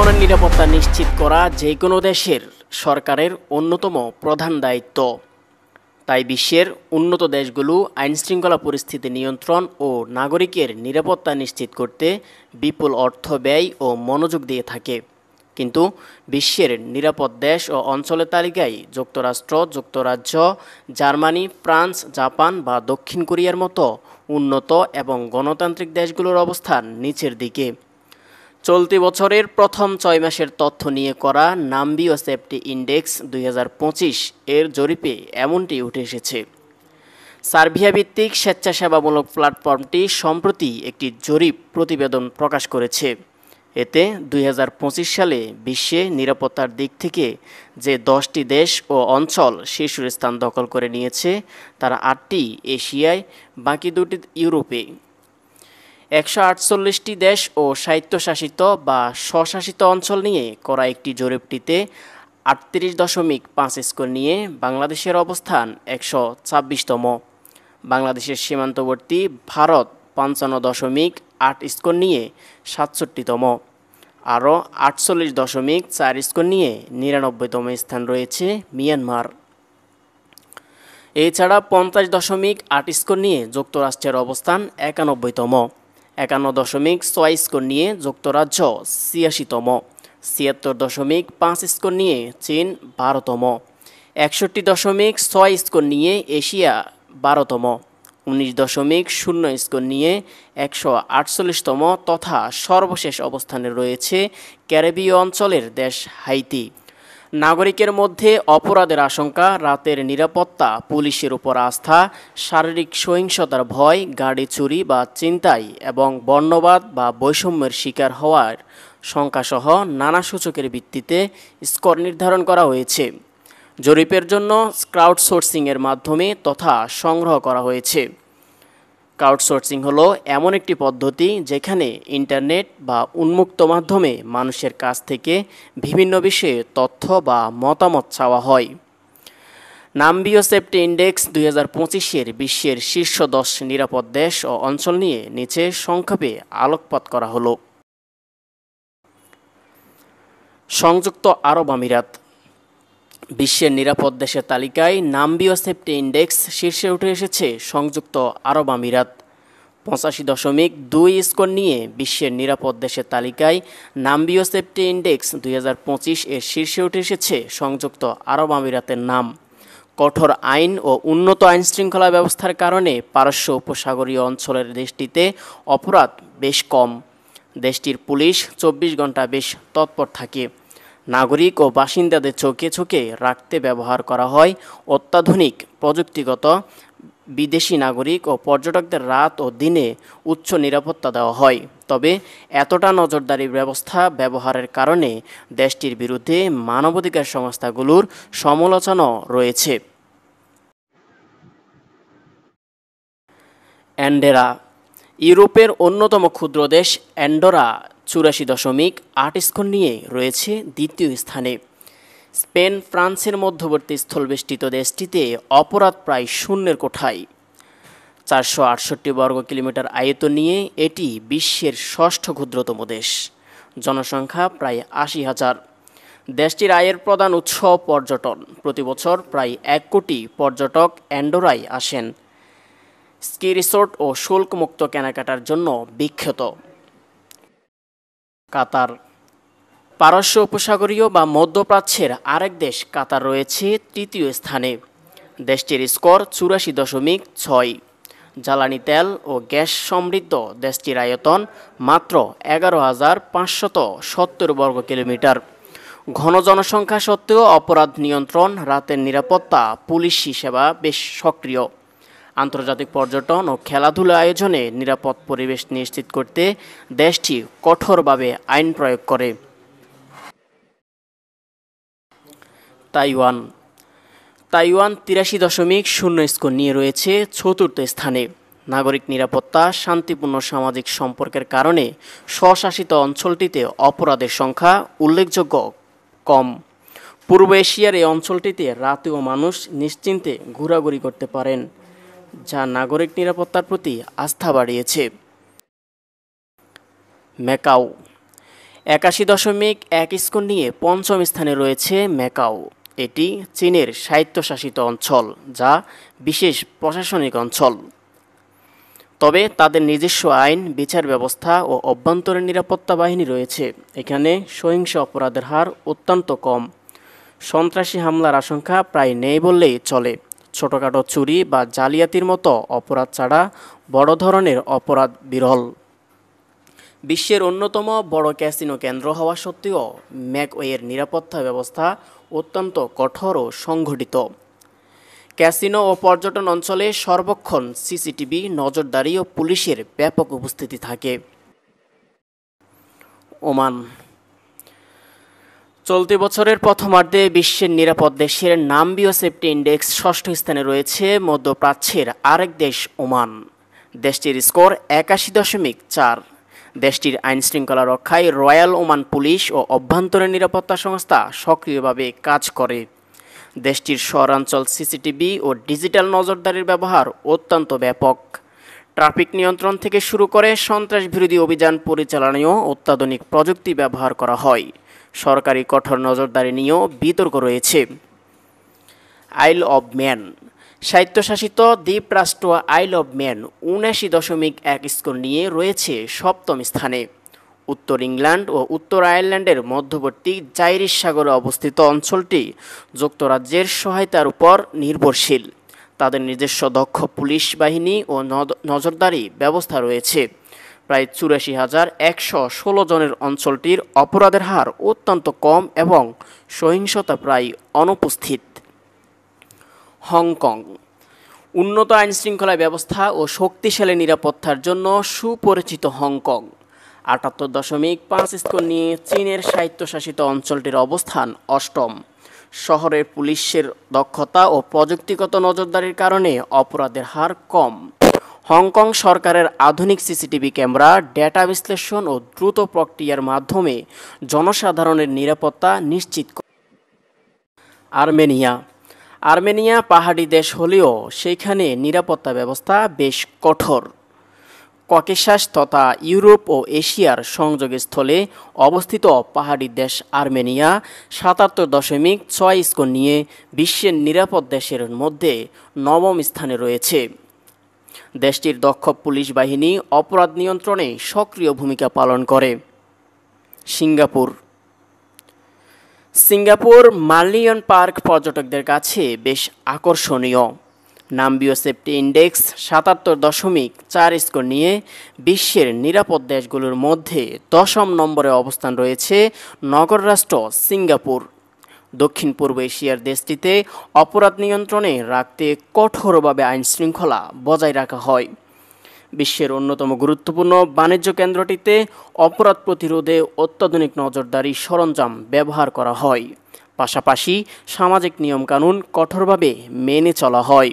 জনগণের নিরাপত্তা নিশ্চিত করা যে কোনো দেশের সরকারের অন্যতম প্রধান দায়িত্ব। তাই বিশ্বের উন্নত দেশগুলো আইনশৃঙ্খলা পরিস্থিতি নিয়ন্ত্রণ ও নাগরিকের নিরাপত্তা নিশ্চিত করতে বিপুল অর্থ ব্যয় ও মনোযোগ দিয়ে থাকে। কিন্তু বিশ্বের নিরাপদ দেশ ও অঞ্চলের তালিকায় যুক্তরাষ্ট্র, যুক্তরাজ্য, জার্মানি, ফ্রান্স, জাপান বা দক্ষিণ কোরিয়ার মতো উন্নত এবং গণতান্ত্রিক দেশগুলোর অবস্থান নিচের দিকে। চলতি বছরের প্রথম 6 মাসের তথ্য নিয়ে করা নাম্বিও সেফটি ইন্ডেক্স 2025 এর জরিপে এমনটি উঠে এসেছে। সার্বিয়া ভিত্তিক স্বেচ্ছাসেবামূলক প্ল্যাটফর্মটি সম্প্রতি একটি জরিপ প্রতিবেদন প্রকাশ করেছে। এতে 2025 সালে বিশ্বে নিরাপত্তার দিক থেকে যে 10টি দেশ ও অঞ্চল শীর্ষ স্থান দখল করে নিয়েছে তার 8টি এশিয়ায়, বাকি 2টি ইউরোপে। 148টি দেশ ও স্বায়ত্তশাসিত বা স্বশাসিত অঞ্চল নিয়ে করা একটি জরিপটিতে 38.5 স্কোর নিয়ে বাংলাদেশের অবস্থান 126তম। বাংলাদেশের সীমান্তবর্তী ভারত 55.8 স্কোর নিয়ে 67তম। আরও 48.4 স্কোর নিয়ে 99তম স্থান রয়েছে মিয়ানমার। এছাড়া 50.8 স্কোর নিয়ে যুক্তরাষ্ট্রের অবস্থান 91তম। 51.6 স্কোর নিয়ে যুক্তরাজ্য 86তম। 76.5 স্কোর নিয়ে চীন 12তম। 61.6 স্কোর নিয়ে এশিয়া 12তম। 19.0 স্কোর নিয়ে 148তম তথা সর্বশেষ অবস্থানে রয়েছে ক্যারিবীয় অঞ্চলের দেশ হাইতি। নাগরিকের মধ্যে অপরাধের আশঙ্কা, রাতের নিরাপত্তা, পুলিশের উপর আস্থা, শারীরিক সহিংসতার ভয়, গাড়ি চুরি বা ছিনতাই এবং বর্ণবাদ বা বৈষম্যের শিকার হওয়ার সংখ্যাসহ নানা সূচকের ভিত্তিতে স্কোর নির্ধারণ করা হয়েছে। জরিপের জন্য ক্রাউডসোর্সিংয়ের মাধ্যমে তথা সংগ্রহ করা হয়েছে। ক্রাউডসোর্সিং হলো এমন একটি পদ্ধতি যেখানে ইন্টারনেট বা উন্মুক্ত মাধ্যমে মানুষের কাছ থেকে বিভিন্ন বিষয়ে তথ্য বা মতামত চাওয়া হয়। নাম্বিও সেফটি ইন্ডেক্স 2025-এর বিশ্বের শীর্ষ 10 নিরাপদ দেশ ও অঞ্চল নিয়ে নিচে সংক্ষেপে আলোকপাত করা হলো। সংযুক্ত আরব আমিরাত। বিশ্বের নিরাপদ দেশের তালিকায় নাম্বিও সেফটি ইন্ডেক্স শীর্ষে উঠে এসেছে সংযুক্ত আরব আমিরাত। 85.2 স্কোর নিয়ে বিশ্বের নিরাপদ দেশের তালিকায় নাম্বিও সেফটি ইন্ডেক্স 2025 এর শীর্ষে উঠে এসেছে সংযুক্ত আরব আমিরাতের নাম। কঠোর আইন ও উন্নত আইনশৃঙ্খলা ব্যবস্থার কারণে পারস্য উপসাগরীয় অঞ্চলের দেশটিতে অপরাধ বেশ কম। দেশটির পুলিশ 24 ঘন্টা বেশ তৎপর থাকে। নাগরিক ও বাসিন্দাদের চোখে চোখে রাখতে ব্যবহার করা হয় অত্যাধুনিক প্রযুক্তিগত। বিদেশি নাগরিক ও পর্যটকদের রাত ও দিনে উচ্চ নিরাপত্তা দেওয়া হয়। তবে এতটা নজরদারি ব্যবস্থা ব্যবহারের কারণে দেশটির বিরুদ্ধে মানবাধিকার সংস্থাগুলোর সমালোচনাও রয়েছে। অ্যান্ডোরা। ইউরোপের অন্যতম ক্ষুদ্র দেশ অ্যান্ডোরা 84.8 স্কোর নিয়ে রয়েছে দ্বিতীয় স্থানে। স্পেন, ফ্রান্সের মধ্যবর্তী স্থলবেষ্টিত দেশটিতে অপরাধ প্রায় শূন্যের কোঠায়। 468 বর্গ কিলোমিটার আয়তন নিয়ে এটি বিশ্বের ষষ্ঠ ক্ষুদ্রতম দেশ। জনসংখ্যা প্রায় 80,000। দেশটির আয়ের প্রধান উৎস পর্যটন। প্রতি বছর প্রায় 1 কোটি পর্যটক অ্যান্ডোরায় আসেন। স্কি রিসোর্ট ও শুল্কমুক্ত কেনাকাটার জন্য বিখ্যাত। কাতার। পারস্য উপসাগরীয় বা মধ্যপ্রাচ্যের আরেক দেশ কাতার রয়েছে তৃতীয় স্থানে। দেশটির স্কোর 84.6। জ্বালানি তেল ও গ্যাস সমৃদ্ধ দেশটির আয়তন মাত্র 11,570 বর্গ কিলোমিটার। ঘন জনসংখ্যা সত্ত্বেও অপরাধ নিয়ন্ত্রণ, রাতের নিরাপত্তা, পুলিশি সেবা বেশ সক্রিয়। আন্তর্জাতিক পর্যটন ও খেলাধুলা আয়োজনে নিরাপদ পরিবেশ নিশ্চিত করতে দেশটি কঠোরভাবে আইন প্রয়োগ করে। তাইওয়ান। 83.0 স্কোর নিয়ে রয়েছে চতুর্থ স্থানে। নাগরিক নিরাপত্তা, শান্তিপূর্ণ সামাজিক সম্পর্কের কারণে স্বশাসিত অঞ্চলটিতে অপরাধের সংখ্যা উল্লেখযোগ্য কম। পূর্ব এশিয়ার এই অঞ্চলটিতে রাতেও মানুষ নিশ্চিন্তে ঘোরাঘুরি করতে পারেন, যা নাগরিক নিরাপত্তার প্রতি আস্থা বাড়িয়েছে। ম্যাকাও। 81.1 স্কোর নিয়ে পঞ্চম স্থানে রয়েছে ম্যাকাও। এটি চীনের স্বায়ত্তশাসিত অঞ্চল, যা বিশেষ প্রশাসনিক অঞ্চল। তবে তাদের নিজস্ব আইন, বিচার ব্যবস্থা ও অভ্যন্তরীণ নিরাপত্তা বাহিনী রয়েছে। এখানে সহিংস অপরাধের হার অত্যন্ত কম। সন্ত্রাসী হামলার আশঙ্কা প্রায় নেই বললেই চলে। ছোটখাটো চুরি বা জালিয়াতির মতো অপরাধ ছাড়া বড় ধরনের অপরাধ বিরল। বিশ্বের অন্যতম বড় ক্যাসিনো কেন্দ্র হওয়া সত্ত্বেও ম্যাকওয়ের নিরাপত্তা ব্যবস্থা অত্যন্ত কঠোর ও সংগঠিত। ক্যাসিনো ও পর্যটন অঞ্চলে সর্বক্ষণ সিসিটিভি, নজরদারি ও পুলিশের ব্যাপক উপস্থিতি থাকে। ওমান। চলতি বছরের প্রথমার্ধে বিশ্বের নিরাপদ দেশের নাম্বিও সেফটি ইন্ডেক্স ৬ষ্ঠ স্থানে রয়েছে মধ্যপ্রাচ্যের আরেক দেশ ওমান। দেশটির স্কোর ৮১.৪। দেশটির আইনশৃঙ্খলা রক্ষায় রয়্যাল ওমান পুলিশ ও অভ্যন্তরীণ নিরাপত্তা সংস্থা সক্রিয়ভাবে কাজ করে। দেশটির শহরাঞ্চল সিসিটিভি ও ডিজিটাল নজরদারির ব্যবহার অত্যন্ত ব্যাপক। ট্রাফিক নিয়ন্ত্রণ থেকে শুরু করে সন্ত্রাস বিরোধী অভিযান পরিচালনায়ও অত্যাধুনিক প্রযুক্তি ব্যবহার করা হয়। সরকারি কঠোর নজরদারি নিয়েও বিতর্ক রয়েছে। আইল অব ম্যান। স্বায়ত্তশাসিত দ্বীপরাষ্ট্র আইল অব ম্যান ৭৯.১ স্কোর নিয়ে রয়েছে সপ্তম স্থানে। উত্তর ইংল্যান্ড ও উত্তর আয়ারল্যান্ডের মধ্যবর্তী জাইরিশ সাগরে অবস্থিত অঞ্চলটি যুক্তরাজ্যের সহায়তার উপর নির্ভরশীল। তাদের নিজস্ব দক্ষ পুলিশ বাহিনী ও নজরদারি ব্যবস্থা রয়েছে। প্রায় ৮৪,১১৬ জনের অঞ্চলটির অপরাধের হার অত্যন্ত কম এবং সহিংসতা প্রায় অনুপস্থিত। হংকং। উন্নত আইনশৃঙ্খলা ব্যবস্থা ও শক্তিশালী নিরাপত্তার জন্য সুপরিচিত হংকং ৭৮.৫ স্কোর নিয়ে চীনের স্বায়ত্তশাসিত অঞ্চলটির অবস্থান অষ্টম। শহরের পুলিশের দক্ষতা ও প্রযুক্তিগত নজরদারির কারণে অপরাধের হার কম। হংকং সরকারের আধুনিক সিসিটিভি ক্যামেরা, ডেটা বিশ্লেষণ ও দ্রুত প্রক্রিয়ার মাধ্যমে জনসাধারণের নিরাপত্তা নিশ্চিত করে। আর্মেনিয়া। আর্মেনিয়া পাহাড়ি দেশ হলেও সেখানে নিরাপত্তা ব্যবস্থা বেশ কঠোর। ককেশাস তথা ইউরোপ ও এশিয়ার সংযোগস্থলে অবস্থিত পাহাড়ি দেশ আর্মেনিয়া ৭৭.৬ স্কোর নিয়ে বিশ্বের নিরাপদ দেশের মধ্যে নবম স্থানে রয়েছে। দেশটির দক্ষ পুলিশ বাহিনী অপরাধ নিয়ন্ত্রণে সক্রিয় ভূমিকা পালন করে। সিঙ্গাপুর। সিঙ্গাপুর মার্লিয়ন পার্ক পর্যটকদের কাছে বেশ আকর্ষণীয়। নাম্বিও সেফটি ইন্ডেক্স ৭৭.৪ স্কোর নিয়ে বিশ্বের নিরাপদ দেশগুলোর মধ্যে ১০ম নম্বরে অবস্থান রয়েছে নগর রাষ্ট্র সিঙ্গাপুর। দক্ষিণ পূর্ব এশিয়ার দেশটিতে অপরাধ নিয়ন্ত্রণে রাখতে কঠোরভাবে আইনশৃঙ্খলা বজায় রাখা হয়। বিশ্বের অন্যতম গুরুত্বপূর্ণ বাণিজ্য কেন্দ্রটিতে অপরাধ প্রতিরোধে অত্যাধুনিক নজরদারি সরঞ্জাম ব্যবহার করা হয়। পাশাপাশি সামাজিক নিয়মকানুন কঠোরভাবে মেনে চলা হয়।